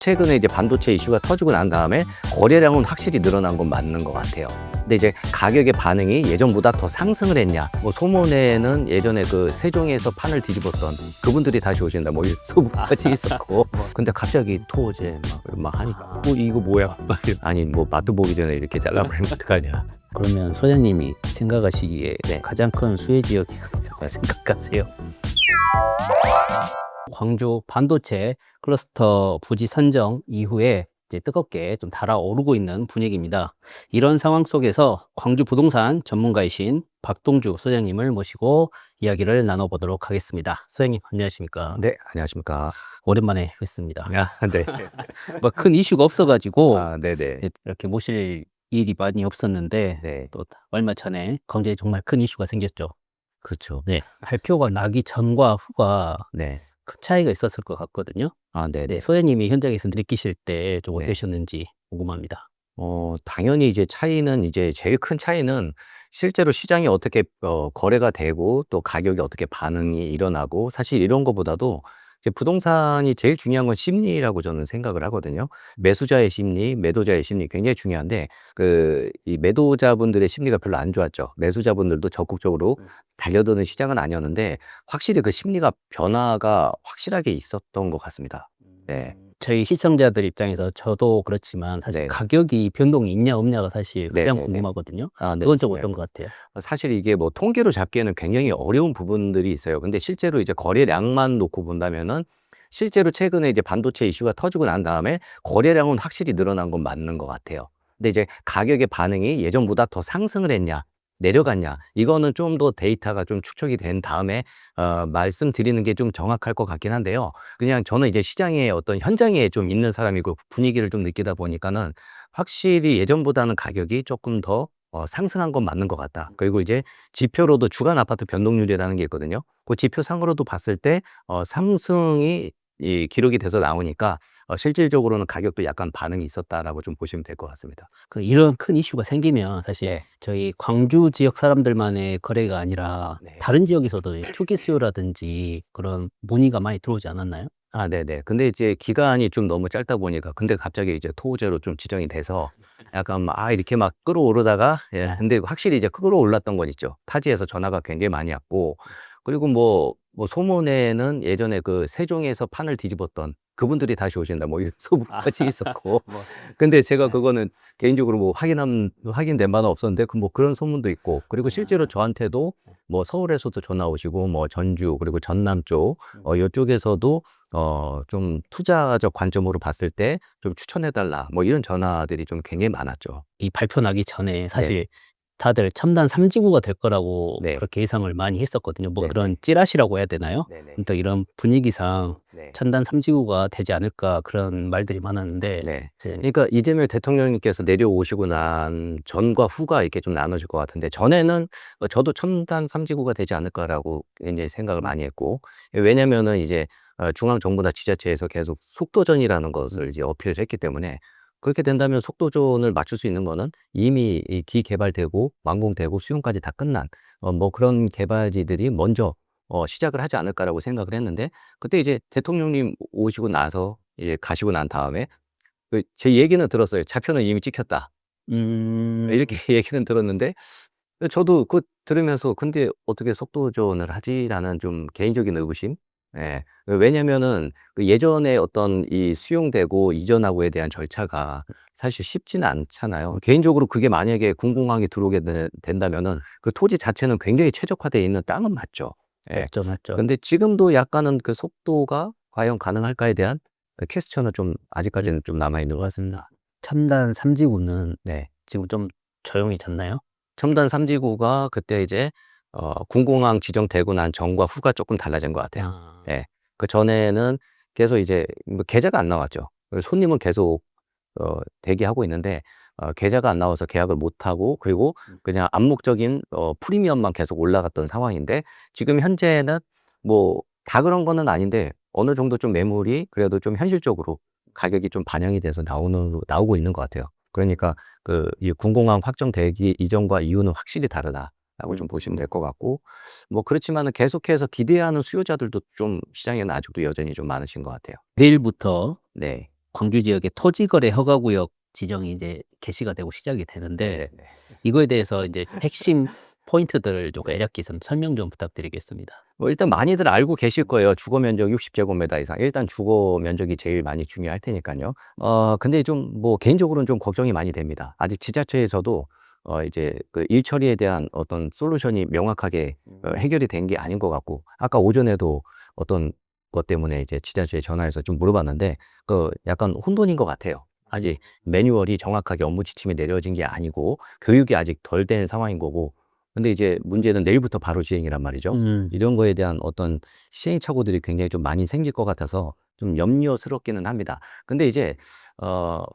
최근에 이제 반도체 이슈가 터지고 난 다음에 거래량은 확실히 늘어난 건 맞는 것 같아요. 근데 이제 가격의 반응이 예전보다 더 상승을 했냐? 뭐 소문에는 예전에 그 세종에서 판을 뒤집었던 그분들이 다시 오신다. 뭐 이 소문까지 있었고. 근데 갑자기 토제 막 하니까 이거 뭐야? 아니 뭐 맛도 보기 전에 이렇게 잘라버리면 어떡하냐? 그러면 소장님이 생각하시기에 네. 가장 큰 수혜 지역이 어디라고 생각하세요? 광주 반도체 클러스터 부지 선정 이후에 이제 뜨겁게 좀 달아오르고 있는 분위기입니다. 이런 상황 속에서 광주 부동산 전문가이신 박동주 소장님을 모시고 이야기를 나눠보도록 하겠습니다. 소장님 안녕하십니까? 네, 안녕하십니까? 오랜만에 뵙습니다. 네. 뭐 큰 이슈가 없어가지고 네네. 이렇게 모실 일이 많이 없었는데 네. 또 얼마 전에 굉장히 정말 큰 이슈가 생겼죠. 그렇죠. 네, 발표가 나기 전과 후가 네. 큰 차이가 있었을 것 같거든요. 네네. 네, 소장님이 현장에서 느끼실 때 좀 네. 어떠셨는지 궁금합니다. 당연히 이제 차이는 이제 제일 큰 차이는 실제로 시장이 어떻게 거래가 되고 또 가격이 어떻게 반응이 일어나고 사실 이런 거보다도 이제 부동산이 제일 중요한 건 심리라고 저는 생각을 하거든요. 매수자의 심리, 매도자의 심리 굉장히 중요한데 이 매도자분들의 심리가 별로 안 좋았죠. 매수자분들도 적극적으로 달려드는 시장은 아니었는데 확실히 그 심리가 변화가 확실하게 있었던 것 같습니다. 네. 저희 시청자들 입장에서 저도 그렇지만 사실 네. 가격이 변동이 있냐 없냐가 사실 가장 네네네. 궁금하거든요. 네, 그건 좀 중요하죠. 어떤 것 같아요? 사실 이게 뭐 통계로 잡기에는 굉장히 어려운 부분들이 있어요. 근데 실제로 이제 거래량만 놓고 본다면은 실제로 최근에 이제 반도체 이슈가 터지고 난 다음에 거래량은 확실히 늘어난 건 맞는 것 같아요. 근데 이제 가격의 반응이 예전보다 더 상승을 했냐, 내려갔냐, 이거는 좀 더 데이터가 좀 축적이 된 다음에 말씀드리는 게 좀 정확할 것 같긴 한데요. 그냥 저는 이제 시장의 어떤 현장에 좀 있는 사람이고 분위기를 좀 느끼다 보니까는 확실히 예전보다는 가격이 조금 더 상승한 건 맞는 것 같다. 그리고 이제 지표로도 주간 아파트 변동률이라는 게 있거든요. 그 지표상으로도 봤을 때 상승이 기록이 돼서 나오니까 실질적으로는 가격도 약간 반응이 있었다라고 좀 보시면 될 것 같습니다. 이런 큰 이슈가 생기면 사실 네. 저희 광주 지역 사람들만의 거래가 아니라 네. 다른 지역에서도 투기 수요라든지 그런 문의가 많이 들어오지 않았나요? 네네. 근데 이제 기간이 좀 너무 짧다 보니까 근데 갑자기 이제 토호제로 좀 지정이 돼서 약간 이렇게 막 끌어오르다가 근데 확실히 이제 끌어올랐던 건 있죠. 타지에서 전화가 굉장히 많이 왔고 그리고 뭐 소문에는 예전에 그 세종에서 판을 뒤집었던 그분들이 다시 오신다. 뭐 이 소문까지 있었고. 근데 제가 그거는 개인적으로 뭐 확인된 바는 없었는데 뭐 그런 소문도 있고 그리고 실제로 저한테도 뭐 서울에서도 전화 오시고 뭐 전주 그리고 전남 쪽 요쪽에서도 좀 투자적 관점으로 봤을 때 좀 추천해 달라 뭐 이런 전화들이 좀 굉장히 많았죠. 이 발표 나기 전에 네. 사실 다들 첨단 3지구가 될 거라고 네. 그렇게 예상을 많이 했었거든요. 뭐 네네. 그런 찌라시라고 해야 되나요? 네네. 또 이런 분위기상 네. 첨단 3지구가 되지 않을까 그런 말들이 많았는데 네. 네. 그러니까 이재명 대통령님께서 내려오시고 난 전과 후가 이렇게 좀 나눠질 것 같은데 전에는 저도 첨단 3지구가 되지 않을까라고 이제 생각을 많이 했고 왜냐면은 이제 중앙 정부나 지자체에서 계속 속도전이라는 것을 이제 어필을 했기 때문에 그렇게 된다면 속도전을 맞출 수 있는 거는 이미 이 기개발되고 완공되고 수용까지 다 끝난 뭐 그런 개발지들이 먼저 시작을 하지 않을까라고 생각을 했는데 그때 이제 대통령님 오시고 나서 이제 가시고 난 다음에 제 얘기는 들었어요. "차표는 이미 찍혔다." 이렇게 얘기는 들었는데 저도 그거 들으면서 '근데 어떻게 속도전을 하지?'라는 좀 개인적인 의구심. 예. 왜냐면은 그 예전에 어떤 이 수용되고 이전하고에 대한 절차가 사실 쉽지는 않잖아요. 개인적으로 그게 만약에 군공항이 들어오게 된다면은 그 토지 자체는 굉장히 최적화되어 있는 땅은 맞죠. 예. 맞죠, 맞죠. 근데 지금도 약간은 그 속도가 과연 가능할까에 대한 퀘스천은 좀 아직까지는 좀 남아 있는 것 같습니다. 첨단 3지구는 네. 지금 좀 조용해졌나요? 첨단 3지구가 그때 이제 군공항 지정되고 난 전과 후가 조금 달라진 것 같아요. 아. 예. 그전에는 계속 이제 뭐 계좌가 안 나왔죠. 그래서 손님은 계속 대기하고 있는데 계좌가 안 나와서 계약을 못 하고 그리고 그냥 암묵적인 프리미엄만 계속 올라갔던 상황인데 지금 현재는 뭐 다 그런 거는 아닌데 어느 정도 좀 매물이 그래도 좀 현실적으로 가격이 좀 반영이 돼서 나오고 있는 것 같아요. 그러니까 이 군공항 확정되기 이전과 이후는 확실히 다르다라고 좀 보시면 될 것 같고 뭐 그렇지만은 계속해서 기대하는 수요자들도 좀 시장에는 아직도 여전히 좀 많으신 것 같아요. 내일부터 네. 광주 지역의 토지거래 허가구역 지정이 이제 개시가 되고 시작이 되는데 네네. 이거에 대해서 이제 핵심 포인트들을 좀 간략히 좀 설명 좀 부탁드리겠습니다. 뭐 일단 많이들 알고 계실 거예요. 주거 면적 60제곱미터 이상. 일단 주거 면적이 제일 많이 중요할 테니까요. 근데 좀 뭐 개인적으로는 좀 걱정이 많이 됩니다. 아직 지자체에서도 이제 그 일 처리에 대한 어떤 솔루션이 명확하게 해결이 된 게 아닌 것 같고, 아까 오전에도 어떤 것 때문에 이제 지자체에 전화해서 좀 물어봤는데 그 약간 혼돈인 것 같아요. 아직 매뉴얼이 정확하게 업무 지침이 내려진 게 아니고 교육이 아직 덜 된 상황인 거고, 근데 이제 문제는 내일부터 바로 시행이란 말이죠. 이런 거에 대한 어떤 시행착오들이 굉장히 좀 많이 생길 것 같아서 좀 염려스럽기는 합니다. 근데 이제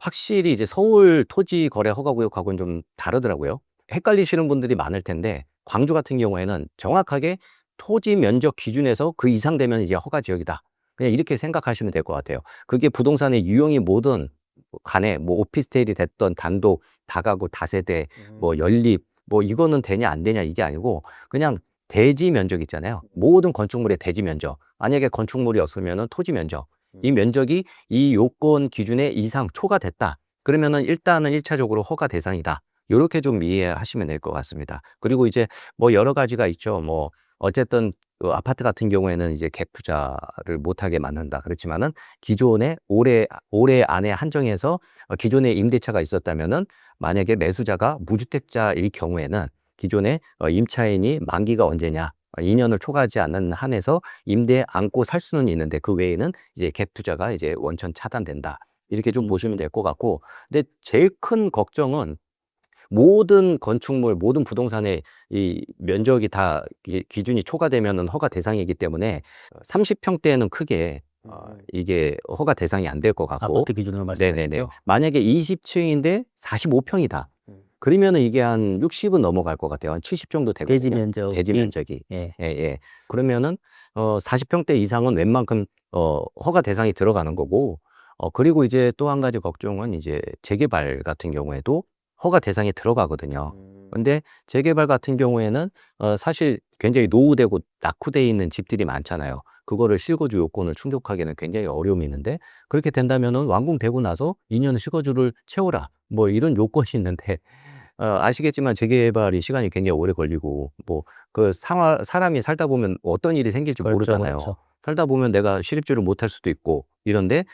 확실히 이제 서울 토지 거래 허가 구역하고는 좀 다르더라고요. 헷갈리시는 분들이 많을 텐데 광주 같은 경우에는 정확하게 토지 면적 기준에서 그 이상 되면 이제 허가 지역이다. 그냥 이렇게 생각하시면 될 것 같아요. 그게 부동산의 유형이 뭐든 간에 뭐 오피스텔이 됐던 단독, 다가구, 다세대, 뭐 연립, 뭐 이거는 되냐 안 되냐 이게 아니고 그냥 대지 면적 있잖아요. 모든 건축물의 대지 면적. 만약에 건축물이 없으면은 토지 면적. 이 면적이 이 요건 기준에 이상 초과됐다. 그러면은 일단은 1차적으로 허가 대상이다. 요렇게 좀 이해하시면 될 것 같습니다. 그리고 이제 뭐 여러 가지가 있죠. 뭐 어쨌든 아파트 같은 경우에는 이제 갭 투자를 못하게 만든다. 그렇지만은 기존에 올해 안에 한정해서 기존에 임대차가 있었다면은 만약에 매수자가 무주택자일 경우에는 기존에 임차인이 만기가 언제냐, 2년을 초과하지 않는 한에서 임대에 안고 살 수는 있는데 그 외에는 이제 갭 투자가 이제 원천 차단된다. 이렇게 좀 보시면 될 것 같고, 근데 제일 큰 걱정은 모든 건축물, 모든 부동산의 이 면적이 다 기준이 초과되면은 허가 대상이기 때문에 30평대는 크게 이게 허가 대상이 안 될 것 같고, 아파트 기준으로 네네네. 말씀하시죠? 만약에 20층인데 45평이다. 그러면은 이게 한 60은 넘어갈 것 같아요. 한 70 정도 대지 되거든요. 면적이 대지 면적이. 예. 예예. 그러면은 40평대 이상은 웬만큼 허가 대상이 들어가는 거고, 그리고 이제 또 한 가지 걱정은 이제 재개발 같은 경우에도 허가 대상에 들어가거든요. 근데 재개발 같은 경우에는 사실 굉장히 노후되고 낙후돼 있는 집들이 많잖아요. 그거를 실거주 요건을 충족하기는 굉장히 어려움이 있는데, 그렇게 된다면은 완공되고 나서 2년 실거주를 채워라. 뭐 이런 요건이 있는데 아시겠지만 재개발이 시간이 굉장히 오래 걸리고 뭐 그 사람이 살다 보면 어떤 일이 생길지 그렇죠, 모르잖아요. 그렇죠. 살다 보면 내가 실입주를 못할 수도 있고 이런데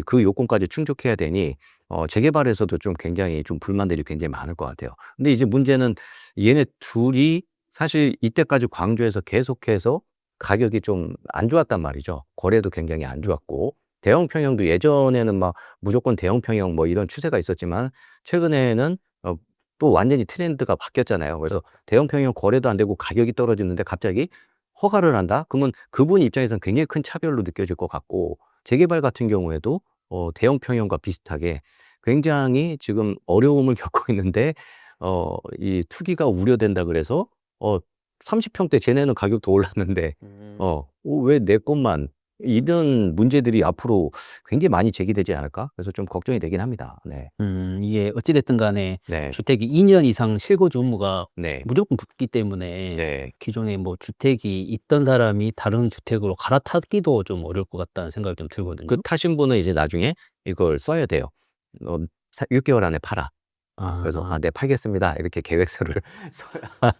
그 요건까지 충족해야 되니 재개발에서도 좀 굉장히 좀 불만들이 굉장히 많을 것 같아요. 근데 이제 문제는 얘네 둘이 사실 이때까지 광주에서 계속해서 가격이 좀 안 좋았단 말이죠. 거래도 굉장히 안 좋았고, 대형 평형도 예전에는 막 무조건 대형 평형 뭐 이런 추세가 있었지만 최근에는 또 완전히 트렌드가 바뀌었잖아요. 그래서 대형 평형 거래도 안 되고 가격이 떨어지는데 갑자기 허가를 한다? 그러면 그분 입장에서는 굉장히 큰 차별로 느껴질 것 같고, 재개발 같은 경우에도 대형 평형과 비슷하게 굉장히 지금 어려움을 겪고 있는데 이 투기가 우려된다 그래서 30평대 쟤네는 가격도 올랐는데 왜 내 것만, 이런 문제들이 앞으로 굉장히 많이 제기되지 않을까? 그래서 좀 걱정이 되긴 합니다. 네. 이게 어찌 됐든 간에 네. 주택이 2년 이상 실거주 의무가 네. 무조건 붙기 때문에 네. 기존에 뭐 주택이 있던 사람이 다른 주택으로 갈아타기도 좀 어려울 것 같다는 생각이 좀 들거든요. 그 타신 분은 이제 나중에 이걸 써야 돼요. 6개월 안에 팔아. 그래서 아. 네, 팔겠습니다. 이렇게 계획서를 써야.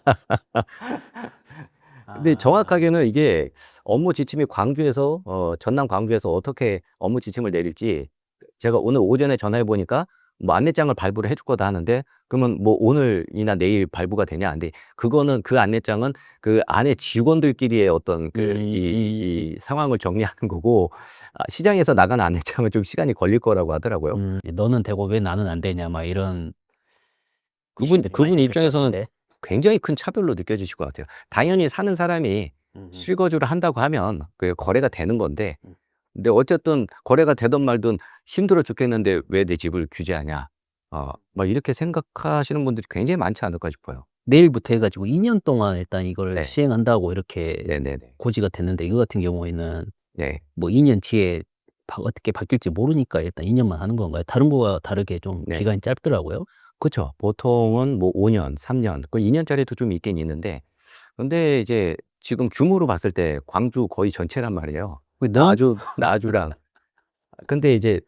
근데 아. 정확하게는 이게 업무 지침이 광주에서 전남 광주에서 어떻게 업무 지침을 내릴지 제가 오늘 오전에 전화해 보니까 뭐 안내장을 발부를 해줄 거다 하는데, 그러면 뭐 오늘이나 내일 발부가 되냐 안 돼. 그거는 그 안내장은 그 안에 직원들끼리의 어떤 이 상황을 정리하는 거고, 시장에서 나가는 안내장은 좀 시간이 걸릴 거라고 하더라고요. "너는 되고 왜 나는 안 되냐." 막 이런 그분 이슈들이 많이 생길 것 입장에서는 같은데. 굉장히 큰 차별로 느껴지실 것 같아요. 당연히 사는 사람이 실거주를 한다고 하면 그 거래가 되는 건데, 근데 어쨌든 거래가 되든 말든 힘들어 죽겠는데 왜 내 집을 규제하냐. 막 이렇게 생각하시는 분들이 굉장히 많지 않을까 싶어요. 내일부터 해 가지고 2년 동안 일단 이걸 네. 시행한다고 이렇게 네네네. 고지가 됐는데 이거 같은 경우에는 네. 뭐 2년 뒤에 어떻게 바뀔지 모르니까 일단 2 년만 하는 건가요? 다른 거와 다르게 좀 네. 기간이 짧더라고요. 그쵸. 보통은 뭐 5 년, 3 년, 그 2 년짜리도 좀 있긴 있는데, 근데 이제 지금 규모로 봤을 때 광주 거의 전체란 말이에요. 왜 넌 나주랑. 근데 이제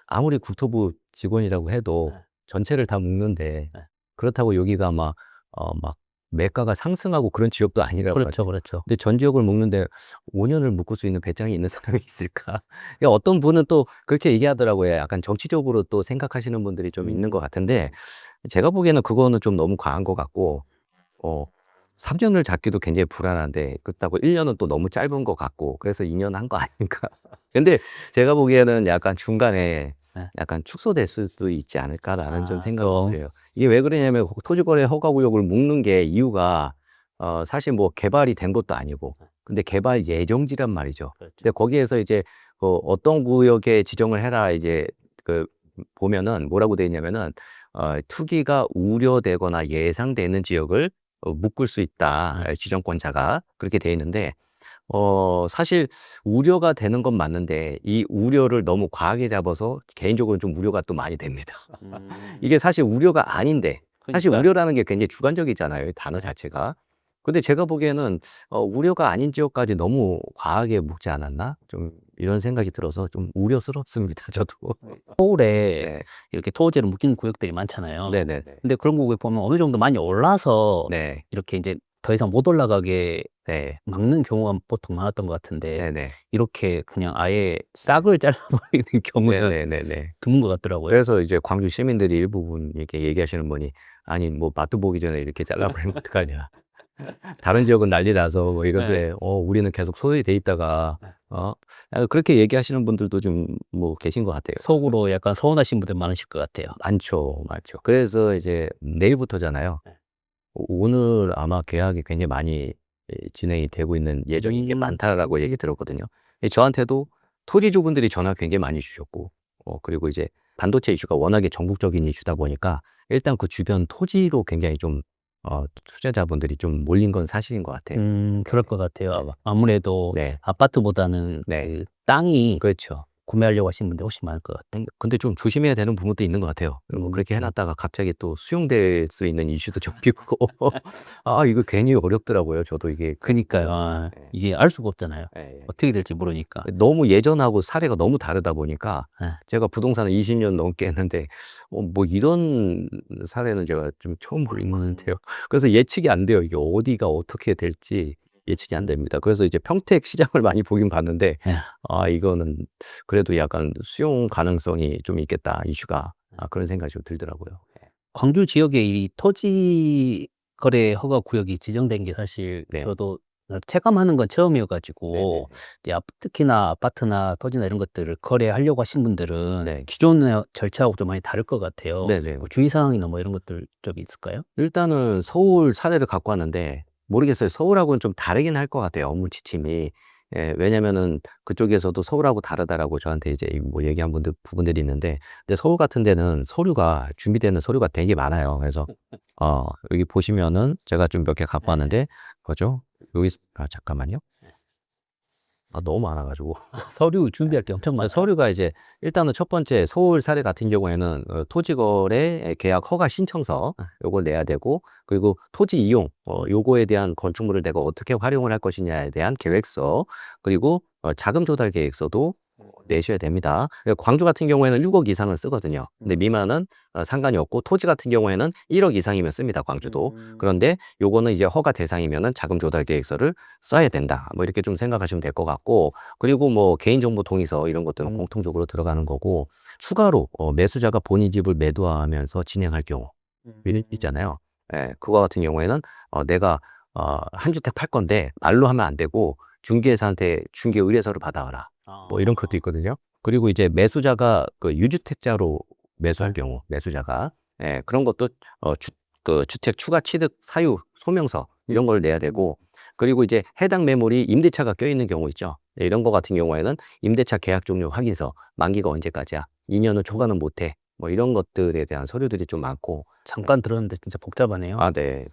아무리 국토부 직원이라고 해도 네. 전체를 다 묶는데 네. 그렇다고 여기가 막 매가가 상승하고 그런 지역도 아니라고 그렇죠, 하죠. 그렇죠. 근데 전 지역을 묶는데 5년을 묶을 수 있는 배짱이 있는 사람이 있을까? 그러니까 어떤 분은 또 그렇게 얘기하더라고요. 약간 정치적으로 또 생각하시는 분들이 좀 있는 것 같은데 제가 보기에는 그거는 좀 너무 과한 것 같고 3년을 잡기도 굉장히 불안한데 그렇다고 1년은 또 너무 짧은 것 같고 그래서 2년 한 거 아닌가? 근데 제가 보기에는 약간 중간에 네. 약간 축소될 수도 있지 않을까라는 좀 생각이 또 들어요. 이게 왜 그러냐면 토지거래 허가구역을 묶는 게 이유가 사실 뭐 개발이 된 것도 아니고 근데 개발 예정지란 말이죠. 그렇죠. 근데 거기에서 이제 어떤 구역에 지정을 해라 이제 그 보면은 뭐라고 돼 있냐면은 투기가 우려되거나 예상되는 지역을 묶을 수 있다. 지정권자가 그렇게 돼 있는데 사실 우려가 되는 건 맞는데 이 우려를 너무 과하게 잡아서 개인적으로는 좀 우려가 또 많이 됩니다. 이게 사실 우려가 아닌데 사실 그러니까요. 우려라는 게 굉장히 주관적이잖아요, 이 단어 자체가. 근데 제가 보기에는 우려가 아닌 지역까지 너무 과하게 묶지 않았나? 좀 이런 생각이 들어서 좀 우려스럽습니다, 저도. 서울에 네. 이렇게 토지를 묶이는 구역들이 많잖아요. 네네네. 근데 그런 구역에 보면 어느 정도 많이 올라서 네. 이렇게 이제 더 이상 못 올라가게 네. 막는 경우가 보통 많았던 것 같은데 네네. 이렇게 그냥 아예 싹을 잘라버리는 경우는 네네네네. 드문 것 같더라고요. 그래서 이제 광주 시민들이 일부분 이렇게 얘기하시는 분이 아니 뭐 맛도 보기 전에 이렇게 잘라버리면 어떡하냐. 다른 지역은 난리 나서 뭐 이런데 우리는 계속 소외돼 있다가 그렇게 얘기하시는 분들도 좀 뭐 계신 것 같아요. 속으로 약간 서운하신 분들 많으실 것 같아요. 많죠, 많죠. 그래서 이제 내일부터잖아요. 네. 오늘 아마 계약이 굉장히 많이 진행이 되고 있는 예정인 게 많다라고 얘기 들었거든요. 저한테도 토지주분들이 전화 굉장히 많이 주셨고 그리고 이제 반도체 이슈가 워낙에 전국적인 이슈다 보니까 일단 그 주변 토지로 굉장히 좀 투자자분들이 좀 몰린 건 사실인 것 같아요. 그럴 것 같아요. 아무래도 네. 아파트보다는 네. 그 땅이 그렇죠. 구매하려고 하시는 분들이 훨씬 많을 것 같아요. 근데 좀 조심해야 되는 부분도 있는 것 같아요. 뭐 그렇게 해놨다가 갑자기 또 수용될 수 있는 이슈도 좀 있고 이거 괜히 어렵더라고요. 저도 이게 그니까요. 네. 이게 알 수가 없잖아요. 예, 예. 어떻게 될지 모르니까. 너무 예전하고 사례가 너무 다르다 보니까 예. 제가 부동산을 20년 넘게 했는데 뭐 이런 사례는 제가 좀 처음 보는 것 같아요. 그래서 예측이 안 돼요. 이게 어디가 어떻게 될지 예측이 안 됩니다. 그래서 이제 평택 시장을 많이 보긴 봤는데 예. 이거는 그래도 약간 수용 가능성이 좀 있겠다, 이슈가. 그런 생각이 좀 들더라고요. 광주 지역에 이 토지 거래 허가 구역이 지정된 게 사실 네. 저도 체감하는 건 처음이어 네네네. 가지고 이제 특히나 아파트나 토지나 이런 것들을 거래하려고 하신 분들은 네. 기존의 절차하고 좀 많이 다를 것 같아요. 네네. 뭐 주의사항이나 뭐 이런 것들 좀 있을까요? 일단은 서울 사례를 갖고 왔는데 모르겠어요. 서울하고는 좀 다르긴 할 것 같아요, 업무 지침이. 왜냐면은 그쪽에서도 서울하고 다르다라고 저한테 이제 뭐 얘기한 부분들이 있는데 근데 서울 같은 데는 서류가 준비되는 서류가 되게 많아요. 그래서 여기 보시면은 제가 좀 몇 개 갖고 왔는데 뭐죠? 여기 잠깐만요. 너무 많아 가지고. 서류 준비할 게 엄청 많아요. 서류가 이제 일단은 첫 번째 서울 사례 같은 경우에는 토지거래 계약 허가 신청서 요걸 내야 되고 그리고 토지 이용 요거에 대한 건축물을 내가 어떻게 활용을 할 것이냐에 대한 계획서 그리고 자금 조달 계획서도 내셔야 됩니다. 광주 같은 경우에는 6억 이상은 쓰거든요. 근데 미만은 상관이 없고 토지 같은 경우에는 1억 이상이면 씁니다, 광주도. 그런데 요거는 이제 허가 대상이면은 자금 조달 계획서를 써야 된다. 뭐 이렇게 좀 생각하시면 될 것 같고 그리고 뭐 개인정보 동의서 이런 것들은 공통적으로 들어가는 거고 추가로 매수자가 본인 집을 매도하면서 진행할 경우 있잖아요. 그거 같은 경우에는 내가 한 주택 팔 건데 말로 하면 안 되고 중개사한테 중개 의뢰서를 받아와라. 뭐 이런 것도 있거든요. 그리고 이제 매수자가 그 유주택자로 매수할 경우 매수자가 그런 것도 그 주택 추가 취득 사유 소명서 이런 걸 내야 되고 그리고 이제 해당 매물이 임대차가 껴있는 경우 있죠. 이런 거 같은 경우에는 임대차 계약 종료 확인서 만기가 언제까지야? 2년을 초과는 못해. 뭐 이런 것들에 대한 서류들이 좀 많고 잠깐 들었는데 진짜 복잡하네요. 네.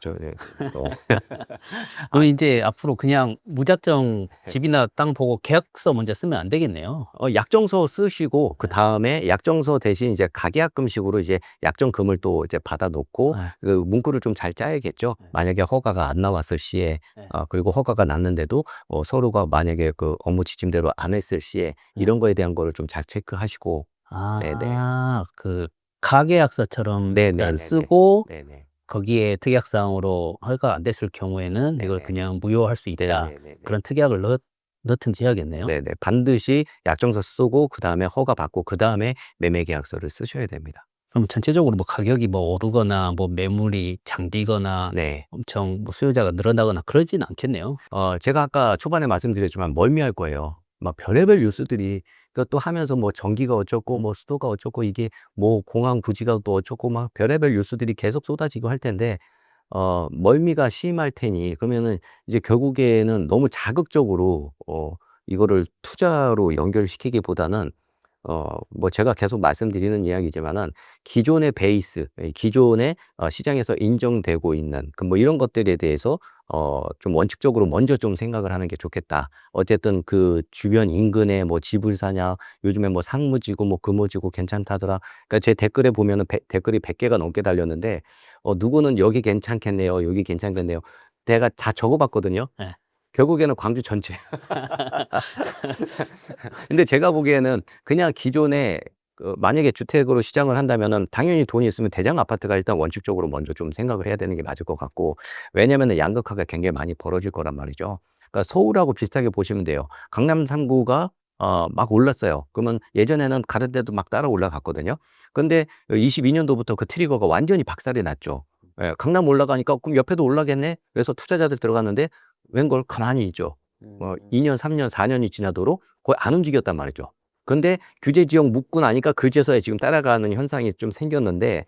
그럼 이제 앞으로 그냥 무작정 집이나 땅 보고 계약서 먼저 쓰면 안 되겠네요. 약정서 쓰시고 그다음에 약정서 대신 이제 가계약금식으로 이제 약정금을 또 이제 받아 놓고 그 문구를 좀 잘 짜야겠죠. 만약에 허가가 안 나왔을 시에 그리고 허가가 났는데도 서로가 만약에 그 업무 지침대로 안 했을 시에 이런 거에 대한 거를 좀 잘 체크하시고 네네. 그 가계약서처럼 일단 네네네네. 쓰고 네네. 거기에 특약사항으로 허가가 안 됐을 경우에는 이걸 네네. 그냥 무효할 수 있다. 네네네네. 그런 특약을 넣든지 해야겠네요. 네네. 반드시 약정서 쓰고 그다음에 허가 받고 그다음에 매매 계약서를 쓰셔야 됩니다. 그럼 전체적으로 뭐 가격이 뭐 오르거나 뭐 매물이 잠기거나 네. 엄청 뭐 수요자가 늘어나거나 그러진 않겠네요. 제가 아까 초반에 말씀드렸지만 멀미할 거예요. 막 별의별 뉴스들이 또 하면서 뭐 전기가 어쩌고 뭐 수도가 어쩌고 이게 뭐 공항 부지가 또 어쩌고 막 별의별 뉴스들이 계속 쏟아지고 할 텐데 멀미가 심할 테니 그러면은 이제 결국에는 너무 자극적으로 이거를 투자로 연결시키기보다는 뭐 제가 계속 말씀드리는 이야기지만은 기존의 베이스, 기존의 시장에서 인정되고 있는 그 뭐 이런 것들에 대해서 좀 원칙적으로 먼저 좀 생각을 하는 게 좋겠다. 어쨌든 그 주변 인근에 뭐 집을 사냐, 요즘에 뭐 상무지구 뭐 금오지구 괜찮다더라. 그러니까 제 댓글에 보면은 댓글이 100개가 넘게 달렸는데 누구는 "여기 괜찮겠네요. 여기 괜찮겠네요." 제가 다 적어 봤거든요. 예. 결국에는 광주 전체. 근데 제가 보기에는 그냥 기존에 만약에 주택으로 시장을 한다면은 당연히 돈이 있으면 대장 아파트가 일단 원칙적으로 먼저 좀 생각을 해야 되는 게 맞을 것 같고 왜냐면은 양극화가 굉장히 많이 벌어질 거란 말이죠. 그러니까 서울하고 비슷하게 보시면 돼요. 강남 3구가 막 올랐어요. 그러면 예전에는 다른 데도 막 따라 올라갔거든요. 근데 22년도부터 그 트리거가 완전히 박살이 났죠. 예, 강남 올라가니까 '그럼 옆에도 올라겠네.' 그래서 투자자들 들어갔는데 웬걸 가만히 있죠. 2 년, 3 년, 4 년이 지나도록 거의 안 움직였단 말이죠. 그런데 규제 지역 묻고 나니까 그제서야 지금 따라가는 현상이 좀 생겼는데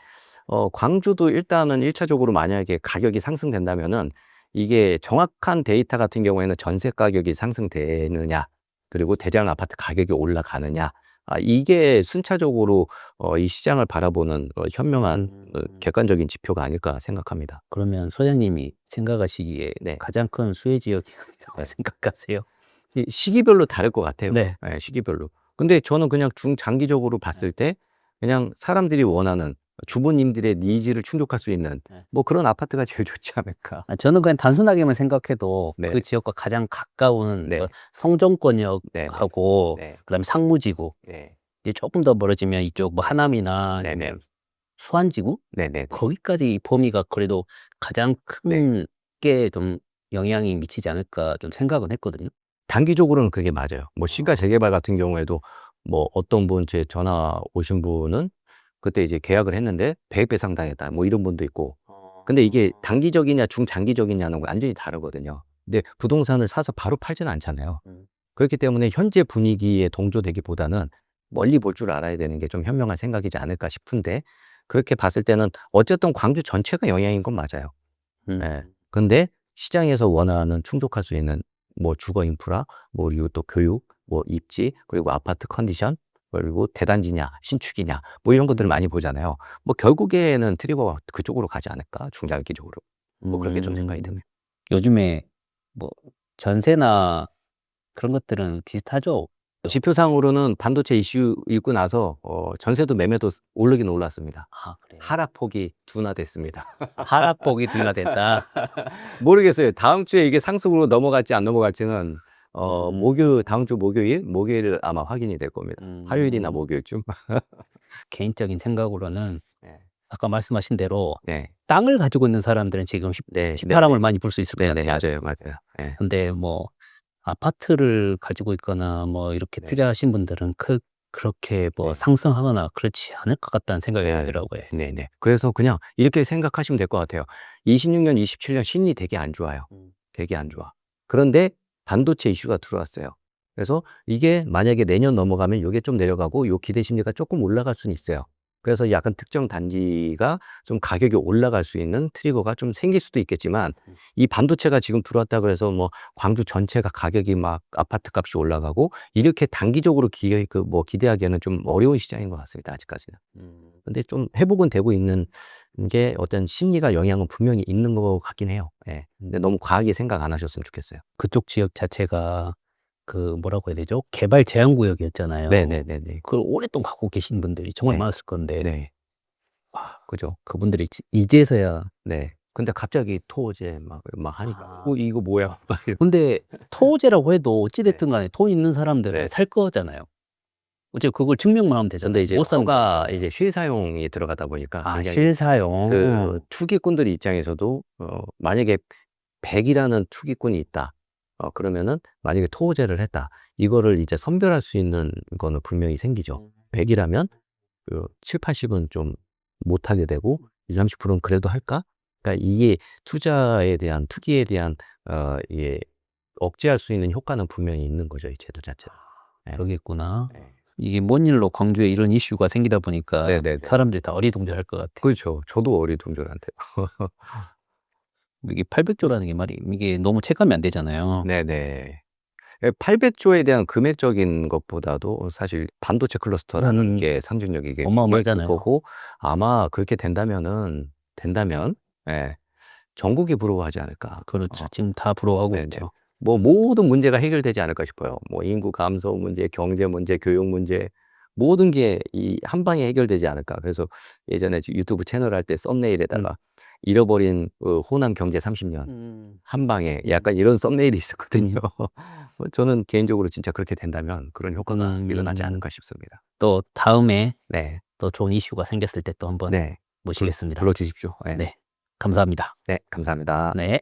광주도 일단은 1 차적으로 만약에 가격이 상승된다면은 이게 정확한 데이터 같은 경우에는 전세 가격이 상승되느냐 그리고 대장 아파트 가격이 올라가느냐 이게 순차적으로 이 시장을 바라보는 현명한 객관적인 지표가 아닐까 생각합니다. 그러면 소장님이 생각하시기에 네. 가장 큰 수혜 지역이 어디라고 네. 생각하세요? 이 시기별로 다를 것 같아요. 네. 예, 시기별로. 근데 저는 그냥 중장기적으로 봤을 때 그냥 사람들이 원하는 주부님들의 니즈를 충족할 수 있는 네. 뭐 그런 아파트가 제일 좋지 않을까. 저는 그냥 단순하게만 생각해도 네. 그 지역과 가장 가까운 네. 뭐 네네. 성정권역하고 네. 그다음에 상무지구 네. 이제 조금 더 멀어지면 이쪽 뭐 네. 하남이나 네네. 아니면 수안지구 네네네. 거기까지 이 범위가 그래도 가장 네. 큰 게 좀 영향이 미치지 않을까 좀 생각은 했거든요. 단기적으로는 그게 맞아요. 뭐 시가 어. 재개발 같은 경우에도 뭐 어떤 분 제 전화 오신 분은 그때 이제 계약을 했는데 "100 배상 당했다." 뭐 이런 분도 있고. 근데 이게 단기적이냐 중장기적이냐는 완전히 다르거든요. 근데 부동산을 사서 바로 팔지는 않잖아요. 음. 그렇기 때문에 현재 분위기에 동조되기보다는 멀리 볼 줄 알아야 되는 게 좀 현명한 생각이지 않을까 싶은데 그렇게 봤을 때는 어쨌든 광주 전체가 영향인 건 맞아요. 예. 음. 근데 시장에서 원하는 충족할 수 있는 뭐 주거 인프라 뭐 그리고 또 교육 뭐 입지 그리고 아파트 컨디션 그리고 대단지냐 신축이냐 뭐 이런 것들을 많이 보잖아요. 뭐 결국에는 트리거가 그쪽으로 가지 않을까 중장기적으로. 뭐 그렇게 좀 생각이 음. 드네요. 요즘에 뭐 전세나 그런 것들은 비슷하죠? 지표상으로는 반도체 이슈 있고 나서 전세도 매매도 오르긴 올랐습니다. 아 그래요? 하락폭이 둔화됐습니다. 하락폭이 둔화됐다. 모르겠어요. 다음 주에 이게 상승으로 넘어갈지 안 넘어갈지는 다음 주 목요일 아마 확인이 될 겁니다. 화요일이나 음. 목요일쯤. 개인적인 생각으로는 네. 아까 말씀하신 대로 네. 땅을 가지고 있는 사람들은 지금 네. 휘파람을 네네. 많이 불 수 있을 것 네네. 같아요. 맞아요, 맞아요. 예. 근데 뭐 아파트를 가지고 있거나 뭐 이렇게 네. 투자하신 분들은 그렇게 뭐 네. 상승하거나 그렇지 않을 것 같다는 생각이 네. 들더라고요. 네네. 그래서 그냥 이렇게 생각하시면 될 것 같아요. 26년, 27년 심리 되게 안 좋아요. 되게 안 좋아. 그런데 반도체 이슈가 들어왔어요. 그래서 이게 만약에 내년 넘어가면 요게 좀 내려가고 요 기대 심리가 쪼끔 올라갈 수는 있어요. 그래서 약간 특정 단지가 좀 가격이 올라갈 수 있는 트리거가 좀 생길 수도 있겠지만 이 반도체가 지금 들어왔다 그래서 뭐 광주 전체가 가격이 막 아파트 값이 올라가고 이렇게 단기적으로 기대하기에는 좀 어려운 시장인 것 같습니다, 아직까지는. 근데 좀 회복은 되고 있는 게 어떤 심리가 영향은 분명히 있는 것 같긴 해요. 예. 근데 너무 과하게 생각 안 하셨으면 좋겠어요. 그쪽 지역 자체가 그 뭐라고 해야 되죠? 개발 제한 구역이었잖아요. 네네네네. 그걸 오랫동안 갖고 계신 분들이 정말 네. 많았을 건데 네. 그죠. 그분들이 이제서야 네. 근데 갑자기 토제 막 하니까 아. 이거 뭐야?" 막 이러 근데 토지라고 해도 어찌 네. 됐든 간에 돈 있는 사람들은 네. 살 거잖아요. 어차피 그걸 증명만 하면 되잖아요. 근데 이제 못 사는 허가 이제 실사용이 들어가다 보니까 아, 굉장히 실사용. 그 투기꾼들 입장에서도 만약에 100이라는 투기꾼이 있다. 그러면은 만약에 토호제를 했다. 이거를 이제 선별할 수 있는 거는 분명히 생기죠. 100이라면 그 7, 80은 좀 못하게 되고 20, 30%는 그래도 할까? 그러니까 이게 투자에 대한 투기에 대한 이게 억제할 수 있는 효과는 분명히 있는 거죠, 이 제도 자체는. 네. 그러겠구나. 네. 이게 뭔 일로 광주에 이런 이슈가 생기다 보니까 네네네. 사람들이 다 어리둥절할 것 같아. 그렇죠. 저도 어리둥절한데요. 이게 800조라는 게 말이 이게 너무 체감이 안 되잖아요. 네네. 800조에 대한 금액적인 것보다도 사실 반도체 클러스터라는 게 상징력이 이게 굉장히 클 어마어마하잖아요. 거고 아마 그렇게 된다면 예, 전국이 부러워하지 않을까. 그렇죠. 지금 다 부러워하고 네네. 있죠. 뭐 모든 문제가 해결되지 않을까 싶어요. 뭐 인구 감소 문제, 경제 문제, 교육 문제 모든 게 이 한 방에 해결되지 않을까. 그래서 예전에 유튜브 채널 할 때 썸네일에다가 잃어버린 호남 경제 30년 한 방에 약간 이런 썸네일이 있었거든요. 저는 개인적으로 진짜 그렇게 된다면 그런 효과가 일어나지 않을까 싶습니다. 또 다음에 네. 또 좋은 이슈가 생겼을 때 또 한번 네. 모시겠습니다. 불러주십시오. 네. 네. 감사합니다. 네, 감사합니다. 네.